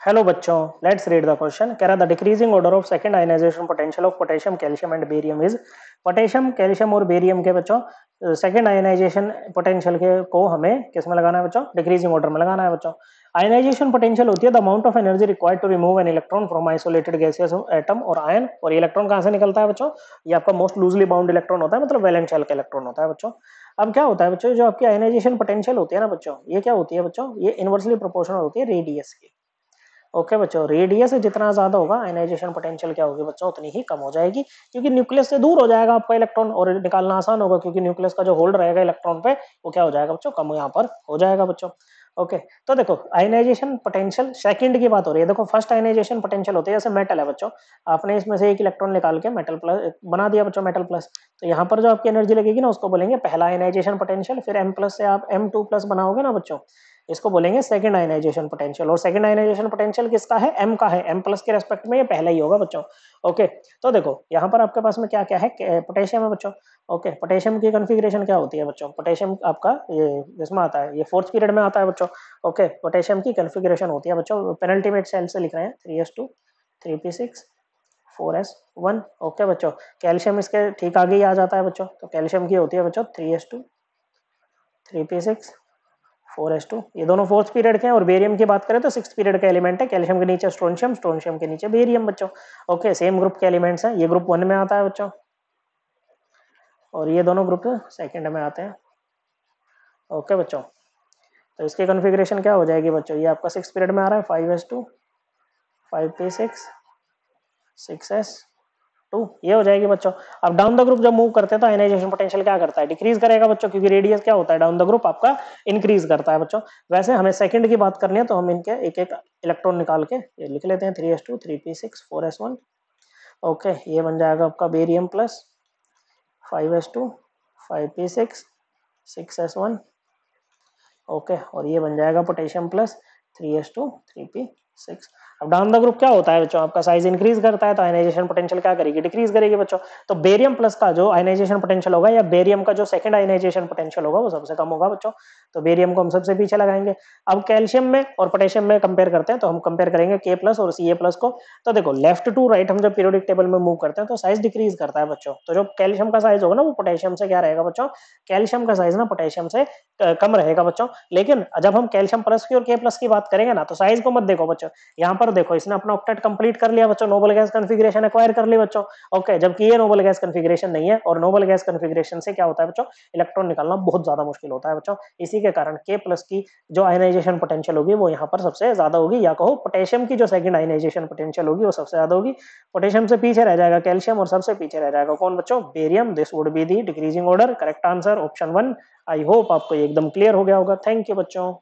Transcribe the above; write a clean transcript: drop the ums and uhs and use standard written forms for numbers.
Hello बच्चों, let's read the question. कह रहा the decreasing order of second ionisation potential of potassium calcium and barium is. Potassium calcium और barium के बच्चों second ionisation potential के को हमें किस में लगाना है बच्चों? डिक्रीजिंग ऑर्डर में लगाना है बच्चों। आयनाइजेशन पोटेंशियल होती है the amount of energy required to remove an electron from isolated gaseous atom और आयन। और ये इलेक्ट्रॉन कहां से निकलता है बच्चों? ये आपका मोस्ट लूजली बाउंड इलेक्ट्रॉन होता है, मतलब वैलेंट शेल का इलेक्ट्रॉन होता है बच्चों। अब क्या होता है बच्चों, जो आपकी आयनाइजेशन पोटेंशियल होती है ना बच्चों, ये क्या होती है बच्चों? ये इनवर्सली प्रोपोर्शनल होती है रेडियस की। ओके बच्चों, रेडियस जितना ज्यादा होगा आयनाइजेशन पोटेंशियल क्या होगी बच्चों? उतनी ही कम हो जाएगी, क्योंकि न्यूक्लियस से दूर हो जाएगा आपका इलेक्ट्रॉन और निकालना आसान होगा, क्योंकि न्यूक्लियस का जो होल्ड रहेगा इलेक्ट्रॉन पे वो क्या हो जाएगा बच्चों? कम यहाँ पर हो जाएगा बच्चों। ओके, तो देखो आयनाइजेशन पोटेंशियल सेकंड की बात हो रही है। देखो फर्स्ट आयनाइजेशन पोटेंशियल होती है, जैसे मेटल है बच्चों, आपने इसमें से एक इलेक्ट्रॉन निकाल के मेटल प्लस बना दिया बच्चों, मेटल प्लस। तो यहाँ पर जो आपकी एनर्जी लगेगी ना, उसको बोलेंगे पहला आयनाइजेशन पोटेंशियल। फिर एम प्लस से आप M2 प्लस बनाओगे ना बच्चों, इसको बोलेंगे सेकंड आयनाइजेशन पोटेंशियल। और सेकंड आयनाइजेशन पोटेंशियल किसका है? एम का है। एम प्लस के रेस्पेक्ट में ये पहला ही होगा बच्चों। ओके, तो देखो यहाँ पर आपके पास में क्या क्या है, पोटेशियम है बच्चों। ओके, पोटेशियम की कॉन्फ़िगरेशन क्या होती है बच्चों? पोटेशियम आपका ये इसमें आता है, ये फोर्थ पीरियड में आता है बच्चों। ओके, पोटेशियम की कॉन्फ़िगरेशन होती है बच्चों, पेनल्टीमेट सेल से लिख रहे हैं 3s2 3p6 4s1। ओके बच्चों, कैल्शियम इसके ठीक आगे ही आ जाता है बच्चों। तो कैल्शियम की होती है बच्चों 3s2 3p6 4s2। ये दोनों फोर्थ पीरियड के हैं। और बेरियम की बात करें तो सिक्स पीरियड का एलिमेंट है। कैल्शियम के नीचे स्ट्रोंशियम, स्ट्रोंशियम के नीचे बेरियम बच्चों। ओके, सेम ग्रुप के एलिमेंट्स हैं। ये ग्रुप 1 में आता है बच्चों और ये दोनों ग्रुप सेकंड में आते हैं। ओके बच्चों, तो इसकी कॉन्फ़िगरेशन क्या हो जाएगी बच्चों? ये आपका सिक्स पीरियड में आ रहा है 5s2 5p6 6s2, ये हो जाएगी बच्चों। अब डाउन द ग्रुप जब मूव करते हैं तो आयनाइजेशन पोटेंशियल क्या करता है? डिक्रीज करेगा बच्चों, क्योंकि रेडियस क्या होता है डाउन द ग्रुप आपका? इंक्रीज करता है बच्चों। वैसे हमें सेकंड की बात करनी है, तो हम इनके एक एक इलेक्ट्रॉन निकाल के ये लिख लेते हैं 3s2 3p6 4s1। ओके, ये बन जाएगा आपका barium plus 5s2 5p6 6s1। Okay, और ये बन जाएगा पोटेशियम प्लस 3s2 3p6। अब डाउन द ग्रुप क्या होता है बच्चों? आपका साइज इंक्रीज करता है, तो आयनाइजेशन पोटेंशियल क्या करेगी? डिक्रीज करेगी बच्चों। तो बेरियम प्लस का जो आयनाइजेशन पोटेंशियल होगा, या बेरियम का जो सेकंड आयनाइजेशन पोटेंशियल होगा, वो सबसे कम होगा बच्चों। तो बेरियम को हम सबसे पीछे लगाएंगे। अब कैल्शियम में और पोटेशियम में कंपेयर करते हैं, तो हम कंपेयर करेंगे K प्लस और Ca प्लस को। तो देखो लेफ्ट टू राइट हम जब पीरियोडिक टेबल में मूव करते हैं तो साइज डिक्रीज करता है बच्चों। तो जो कैल्शियम का साइज होगा ना, वो पोटेशियम से क्या रहेगा बच्चों? कैल्शियम का साइज ना पोटेशियम से कम रहेगा बच्चों। लेकिन जब हम कैल्शियम प्लस की और K प्लस की बात करेंगे ना, तो साइज को मत देखो बच्चों। यहाँ पर देखो, इसने अपना ऑक्टेट कंप्लीट कर लिया बच्चों, नोबल गैस कॉन्फ़िगरेशन एक्वायर कर ली बच्चों। ओके, जबकि ये नोबल गैस कॉन्फ़िगरेशन नहीं है, और नोबल गैस कॉन्फ़िगरेशन से क्या होता है बच्चों? इलेक्ट्रॉन निकालना बहुत ज्यादा मुश्किल होता है बच्चों। इसी के कारण K प्लस की जो आयनाइजेशन पोटेंशियल होगी वो यहाँ पर सबसे ज्यादा होगी, या कहो पोटेशियम की जो सेकंड आयनाइजेशन पोटेंशियल होगी वो सबसे ज्यादा होगी। पोटेशियम से पीछे रह जाएगा कैल्शियम, और सबसे पीछे रह जाएगा कौन बच्चों? Barium. This would be the decreasing order. Correct answer option 1। I hope आपको ये एकदम क्लियर हो गया होगा। थैंक यू बच्चों।